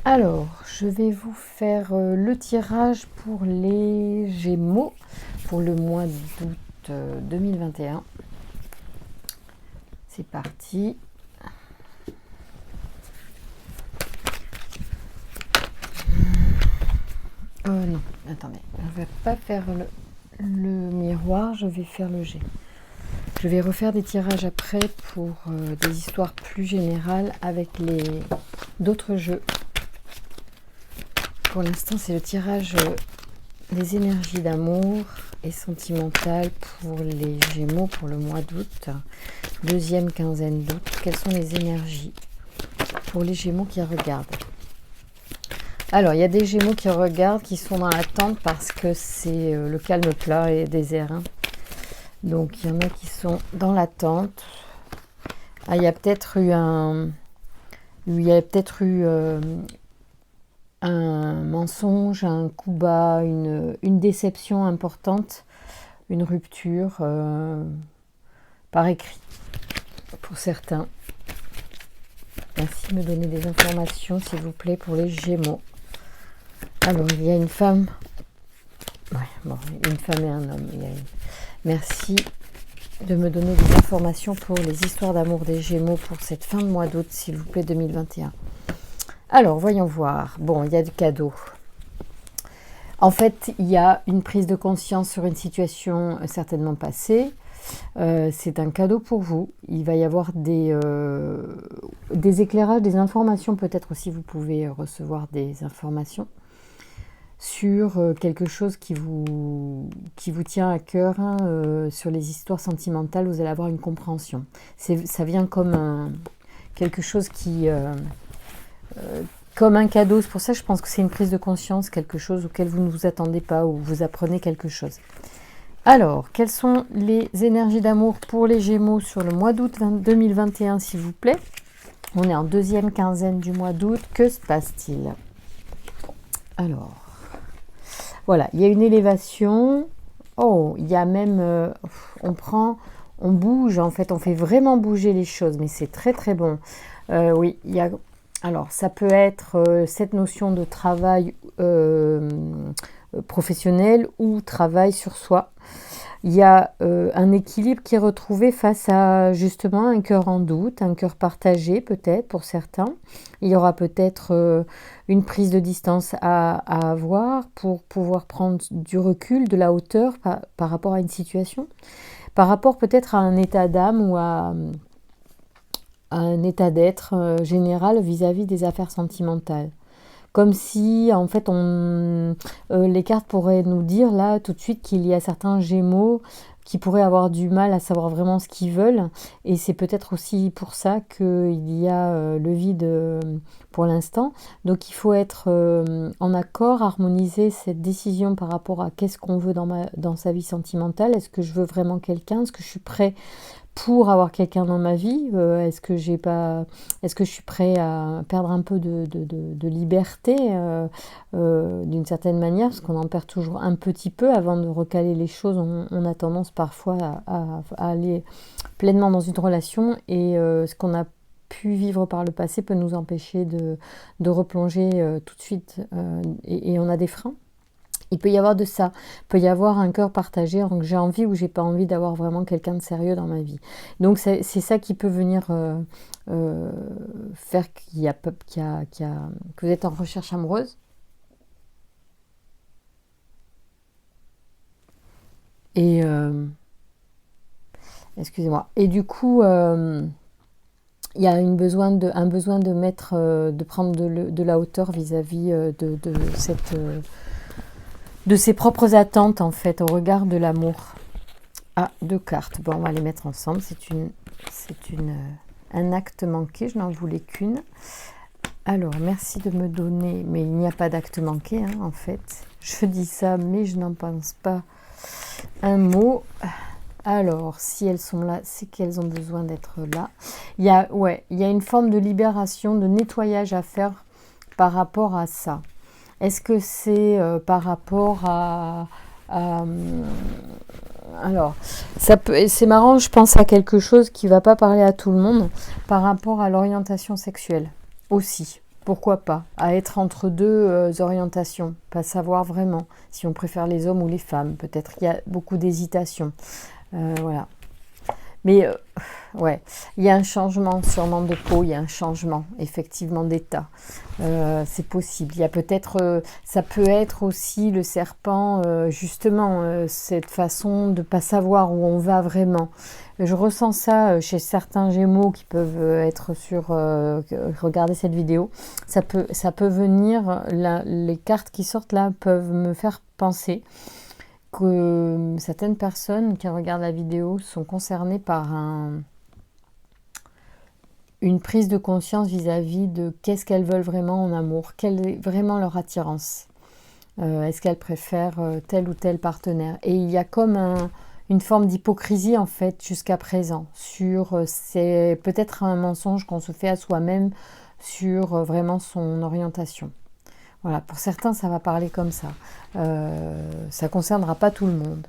Alors, je vais vous faire le tirage pour les Gémeaux pour le mois d'août 2021. C'est parti. Non, attendez, je ne vais pas faire le miroir, je vais faire le jet. Je vais refaire des tirages après pour des histoires plus générales avec d'autres jeux. Pour l'instant, c'est le tirage des énergies d'amour et sentimentales pour les Gémeaux pour le mois d'août, deuxième quinzaine d'août. Quelles sont les énergies pour les Gémeaux qui regardent? Alors, il y a des Gémeaux qui regardent, qui sont dans l'attente parce que c'est le calme plat et désert. Donc, il y en a qui sont dans l'attente. Ah, il y a peut-être eu un mensonge, un coup bas, une déception importante, une rupture par écrit pour certains. Merci de me donner des informations, s'il vous plaît, pour les Gémeaux. Alors, il y a une femme. Une femme et un homme. Merci de me donner des informations pour les histoires d'amour des Gémeaux pour cette fin de mois d'août, s'il vous plaît, 2021. Alors, voyons voir. Bon, il y a du cadeau. En fait, il y a une prise de conscience sur une situation certainement passée. C'est un cadeau pour vous. Il va y avoir des éclairages, des informations. Peut-être aussi vous pouvez recevoir des informations sur quelque chose qui vous tient à cœur, sur les histoires sentimentales. Vous allez avoir une compréhension. Ça vient comme quelque chose qui... comme un cadeau. C'est pour ça que je pense que c'est une prise de conscience, quelque chose auquel vous ne vous attendez pas, ou vous apprenez quelque chose. Alors, quelles sont les énergies d'amour pour les Gémeaux sur le mois d'août 2021, s'il vous plaît? On est en deuxième quinzaine du mois d'août. Que se passe-t-il? Alors, voilà, il y a une élévation. Oh, il y a même... on bouge, en fait, on fait vraiment bouger les choses, mais c'est très très bon. Oui, il y a... Alors, ça peut être cette notion de travail professionnel ou travail sur soi. Il y a un équilibre qui est retrouvé face à justement un cœur en doute, un cœur partagé peut-être pour certains. Il y aura peut-être une prise de distance à avoir pour pouvoir prendre du recul, de la hauteur par rapport à une situation, par rapport peut-être à un état d'âme ou à un état d'être général vis-à-vis des affaires sentimentales. Comme si, en fait, les cartes pourraient nous dire là tout de suite qu'il y a certains Gémeaux qui pourraient avoir du mal à savoir vraiment ce qu'ils veulent. Et c'est peut-être aussi pour ça qu'il y a le vide pour l'instant. Donc il faut être en accord, harmoniser cette décision par rapport à qu'est-ce qu'on veut dans sa vie sentimentale. Est-ce que je veux vraiment quelqu'un? Est-ce que je suis prêt pour avoir quelqu'un dans ma vie? Est-ce que je suis prêt à perdre un peu de liberté d'une certaine manière, parce qu'on en perd toujours un petit peu avant de recaler les choses. On a tendance parfois à aller pleinement dans une relation, et ce qu'on a pu vivre par le passé peut nous empêcher de replonger tout de suite, et on a des freins. Il peut y avoir de ça, il peut y avoir un cœur partagé, donc j'ai envie ou j'ai pas envie d'avoir vraiment quelqu'un de sérieux dans ma vie. Donc c'est ça qui peut venir faire que vous êtes en recherche amoureuse. Et excusez-moi. Et du coup, il y a un besoin de mettre, de prendre de la hauteur vis-à-vis de ses propres attentes, en fait, au regard de l'amour. Ah, 2 cartes. Bon, on va les mettre ensemble. C'est un acte manqué. Je n'en voulais qu'une. Alors, merci de me donner... Mais il n'y a pas d'acte manqué, en fait. Je dis ça, mais je n'en pense pas un mot. Alors, si elles sont là, c'est qu'elles ont besoin d'être là. Il y a une forme de libération, de nettoyage à faire par rapport à ça. Est-ce que c'est par rapport à alors, c'est marrant, je pense à quelque chose qui ne va pas parler à tout le monde, par rapport à l'orientation sexuelle aussi. pourquoi pas, à être entre deux orientations, pas savoir vraiment si on préfère les hommes ou les femmes. Peut-être qu'il y a beaucoup d'hésitation. Voilà. Mais ouais, il y a un changement sûrement de peau, il y a un changement effectivement d'état. C'est possible. Il y a peut-être, ça peut être aussi le serpent, justement, cette façon de ne pas savoir où on va vraiment. Je ressens ça chez certains Gémeaux qui peuvent être sur... regarder cette vidéo. Ça peut venir, les cartes qui sortent là peuvent me faire penser que certaines personnes qui regardent la vidéo sont concernées par une prise de conscience vis-à-vis de qu'est-ce qu'elles veulent vraiment en amour, quelle est vraiment leur attirance. Est-ce qu'elles préfèrent tel ou tel partenaire? Et il y a comme une forme d'hypocrisie en fait jusqu'à présent sur c'est peut-être un mensonge qu'on se fait à soi-même sur vraiment son orientation. Voilà, pour certains, ça va parler comme ça. Ça ne concernera pas tout le monde.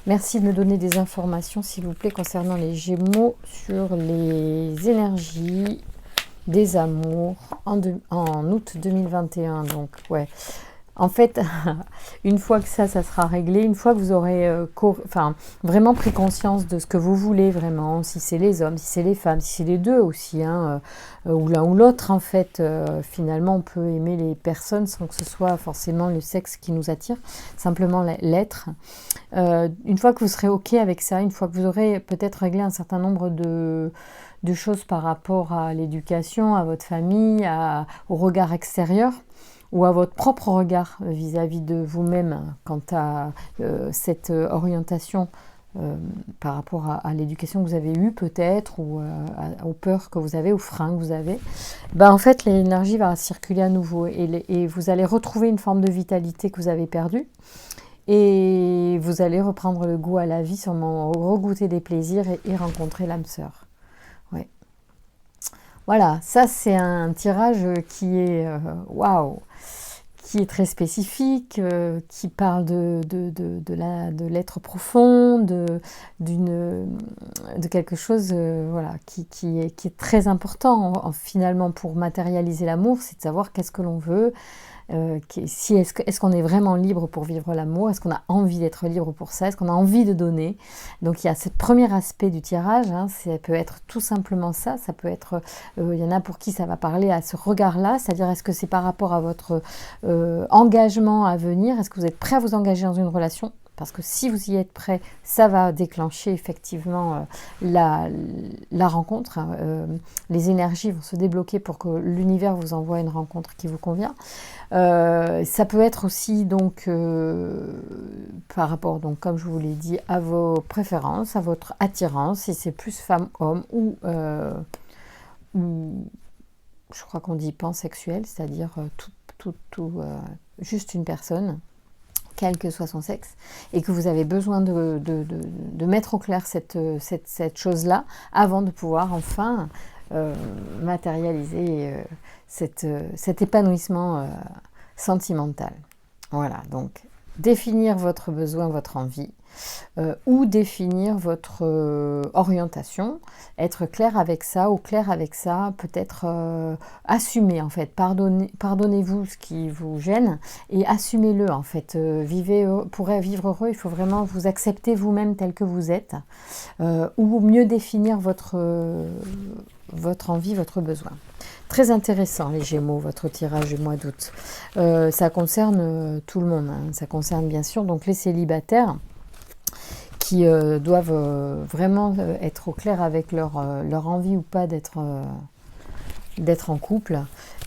Merci de me donner des informations, s'il vous plaît, concernant les Gémeaux sur les énergies des amours en août 2021. Donc, ouais. En fait, une fois que ça sera réglé, une fois que vous aurez vraiment pris conscience de ce que vous voulez vraiment, si c'est les hommes, si c'est les femmes, si c'est les deux aussi, hein, ou l'un ou l'autre en fait, finalement on peut aimer les personnes sans que ce soit forcément le sexe qui nous attire, simplement l'être. Une fois que vous serez OK avec ça, une fois que vous aurez peut-être réglé un certain nombre de choses par rapport à l'éducation, à votre famille, au regard extérieur, ou à votre propre regard vis-à-vis de vous-même quant à cette orientation par rapport à l'éducation que vous avez eue peut-être, ou aux peurs que vous avez, aux freins que vous avez, en fait l'énergie va circuler à nouveau et vous allez retrouver une forme de vitalité que vous avez perdue et vous allez reprendre le goût à la vie, sûrement regoûter des plaisirs et rencontrer l'âme sœur. Ouais. Voilà, ça c'est un tirage qui est waouh, qui est très spécifique, qui parle de l'être profond, de quelque chose voilà, qui est très important finalement pour matérialiser l'amour, c'est de savoir qu'est-ce que l'on veut. Est-ce qu'on est vraiment libre pour vivre l'amour? Est-ce qu'on a envie d'être libre pour ça? Est-ce qu'on a envie de donner? Donc il y a ce premier aspect du tirage, hein, ça peut être tout simplement ça peut être, il y en a pour qui ça va parler à ce regard-là, c'est-à-dire est-ce que c'est par rapport à votre engagement à venir? Est-ce que vous êtes prêt à vous engager dans une relation? Parce que si vous y êtes prêt, ça va déclencher effectivement la rencontre. Les énergies vont se débloquer pour que l'univers vous envoie une rencontre qui vous convient. Ça peut être aussi donc par rapport, donc, comme je vous l'ai dit, à vos préférences, à votre attirance, si c'est plus femme-homme ou je crois qu'on dit pansexuel, c'est-à-dire juste une personne, quel que soit son sexe, et que vous avez besoin de mettre au clair cette chose-là avant de pouvoir enfin matérialiser cet épanouissement sentimental. Voilà, donc définir votre besoin, votre envie, ou définir votre orientation, être clair avec ça, ou clair avec ça, peut-être assumer en fait, pardonnez-vous ce qui vous gêne et assumez-le en fait. Pour vivre heureux, il faut vraiment vous accepter vous-même tel que vous êtes, ou mieux définir votre envie, votre besoin. Très intéressant les Gémeaux, votre tirage du mois d'août. Ça concerne tout le monde, hein. Ça concerne bien sûr donc les célibataires qui doivent vraiment être au clair avec leur envie ou pas d'être en couple,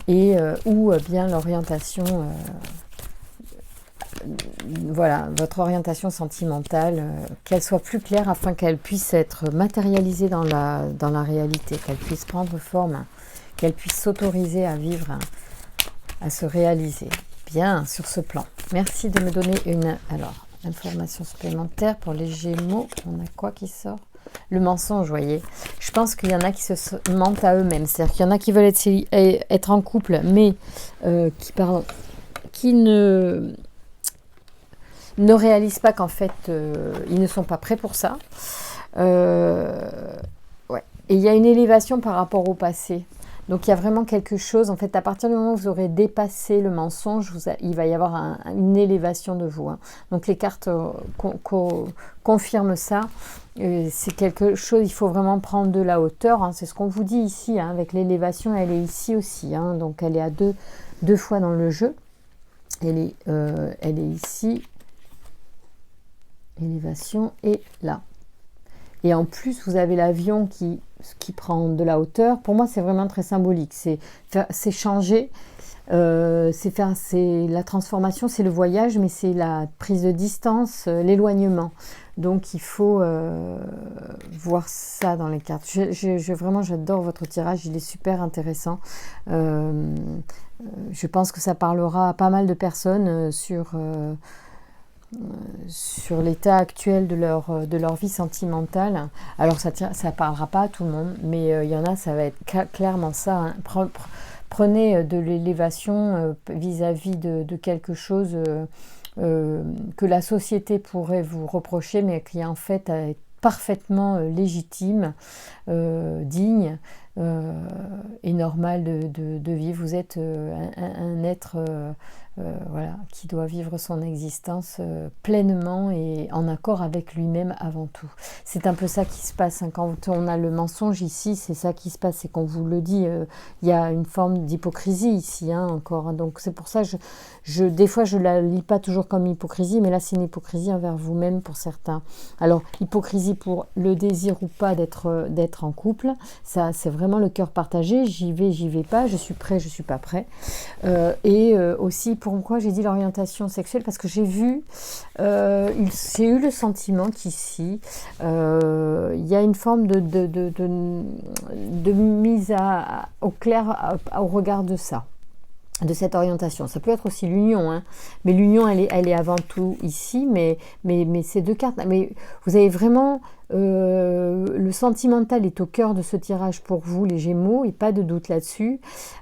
et ou bien l'orientation, voilà, votre orientation sentimentale, qu'elle soit plus claire afin qu'elle puisse être matérialisée dans la réalité, qu'elle puisse prendre forme, qu'elle puisse s'autoriser à vivre, à se réaliser bien sur ce plan. Merci de me donner une information supplémentaire pour les Gémeaux. On a quoi qui sort? Le mensonge, voyez. Je pense qu'il y en a qui se mentent à eux-mêmes. C'est-à-dire qu'il y en a qui veulent être en couple, mais qui ne réalisent pas qu'en fait, ils ne sont pas prêts pour ça. Ouais. Et il y a une élévation par rapport au passé. Donc il y a vraiment quelque chose, en fait, à partir du moment où vous aurez dépassé le mensonge, il va y avoir une élévation de vous. Hein. Donc les cartes confirment ça. C'est quelque chose, il faut vraiment prendre de la hauteur. Hein. C'est ce qu'on vous dit ici, hein, avec l'élévation, elle est ici aussi. Hein. Donc elle est à deux fois dans le jeu. Elle est ici. Élévation et là. Et en plus, vous avez l'avion qui prend de la hauteur. Pour moi, c'est vraiment très symbolique. C'est changer. C'est la transformation, c'est le voyage, mais c'est la prise de distance, l'éloignement. Donc, il faut voir ça dans les cartes. Vraiment, j'adore votre tirage. Il est super intéressant. Je pense que ça parlera à pas mal de personnes sur l'état actuel de leur vie sentimentale. Alors ça parlera pas à tout le monde, mais il y en a, ça va être clairement ça. Hein. Prenez de l'élévation vis-à-vis de quelque chose que la société pourrait vous reprocher, mais qui est en fait parfaitement légitime, digne et normal de vivre. Vous êtes un être voilà, qui doit vivre son existence pleinement et en accord avec lui-même avant tout. C'est un peu ça qui se passe. Hein. Quand on a le mensonge ici, c'est ça qui se passe. C'est qu'on vous le dit, il y a une forme d'hypocrisie ici hein, encore. Hein. Donc c'est pour ça que des fois je la lis pas toujours comme hypocrisie, mais là c'est une hypocrisie envers vous-même pour certains. Alors hypocrisie pour le désir ou pas d'être en couple, ça c'est vraiment le cœur partagé. J'y vais pas, je suis prêt, je suis pas prêt. Et aussi pourquoi j'ai dit l'orientation sexuelle, parce que j'ai eu le sentiment qu'ici il y a une forme de mise au clair au regard de ça, de cette orientation. Ça peut être aussi l'union, hein, mais l'union elle est avant tout ici, mais ces deux cartes, mais vous avez vraiment le sentimental est au cœur de ce tirage pour vous les Gémeaux, et pas de doute là-dessus,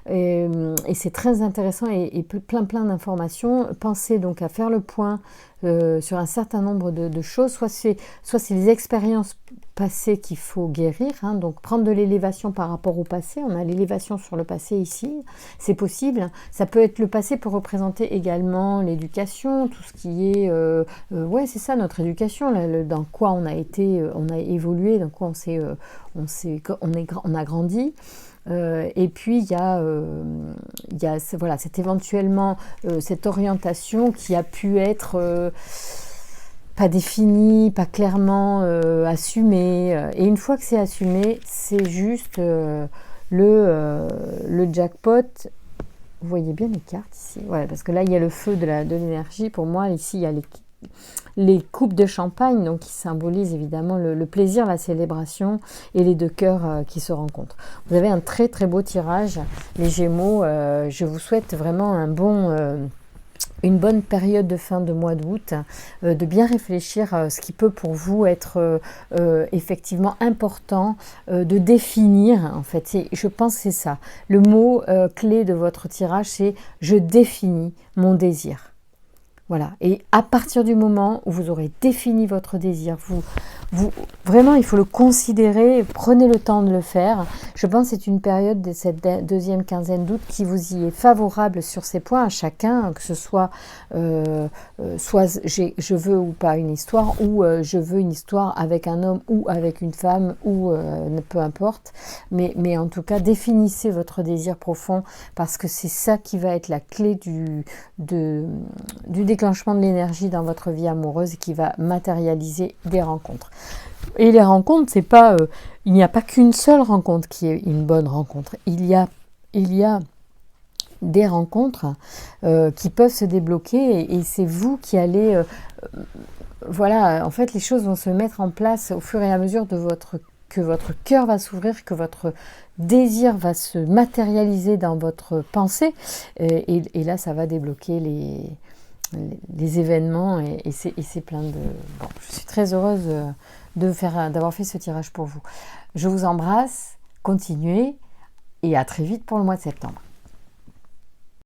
et c'est très intéressant et plein d'informations. Pensez donc à faire le point sur un certain nombre de choses, soit c'est les expériences passé qu'il faut guérir, hein, donc prendre de l'élévation par rapport au passé. On a l'élévation sur le passé ici, c'est possible. Ça peut être le passé peut représenter également l'éducation, tout ce qui est ouais c'est ça notre éducation, là, dans quoi on a été, on a évolué, dans quoi on a grandi. Et puis il y a voilà, c'est éventuellement cette orientation qui a pu être pas défini, pas clairement assumé. Et une fois que c'est assumé, c'est juste le jackpot. Vous voyez bien les cartes ici, ouais, parce que là il y a le feu de l'énergie. Pour moi ici il y a les coupes de champagne, donc qui symbolisent évidemment le plaisir, la célébration et les deux cœurs qui se rencontrent. Vous avez un très très beau tirage, les Gémeaux. Je vous souhaite vraiment une bonne période de fin de mois d'août, de bien réfléchir ce qui peut pour vous être effectivement important, de définir, en fait, je pense que c'est ça. Le mot clé de votre tirage, c'est « je définis mon désir ». Voilà, et à partir du moment où vous aurez défini votre désir, vraiment il faut le considérer, prenez le temps de le faire. Je pense que c'est une période de cette deuxième quinzaine d'août qui vous y est favorable sur ces points à chacun, que ce soit soit je veux ou pas une histoire, ou je veux une histoire avec un homme ou avec une femme, ou peu importe, mais en tout cas définissez votre désir profond, parce que c'est ça qui va être la clé du déclenchement de l'énergie dans votre vie amoureuse et qui va matérialiser des rencontres. Et les rencontres, c'est pas, il n'y a pas qu'une seule rencontre qui est une bonne rencontre. Il y a des rencontres qui peuvent se débloquer et c'est vous qui allez, voilà, en fait les choses vont se mettre en place au fur et à mesure que votre cœur va s'ouvrir, que votre désir va se matérialiser dans votre pensée et là ça va débloquer les événements et c'est plein de... Bon, je suis très heureuse d'avoir fait ce tirage pour vous. Je vous embrasse, continuez et à très vite pour le mois de septembre.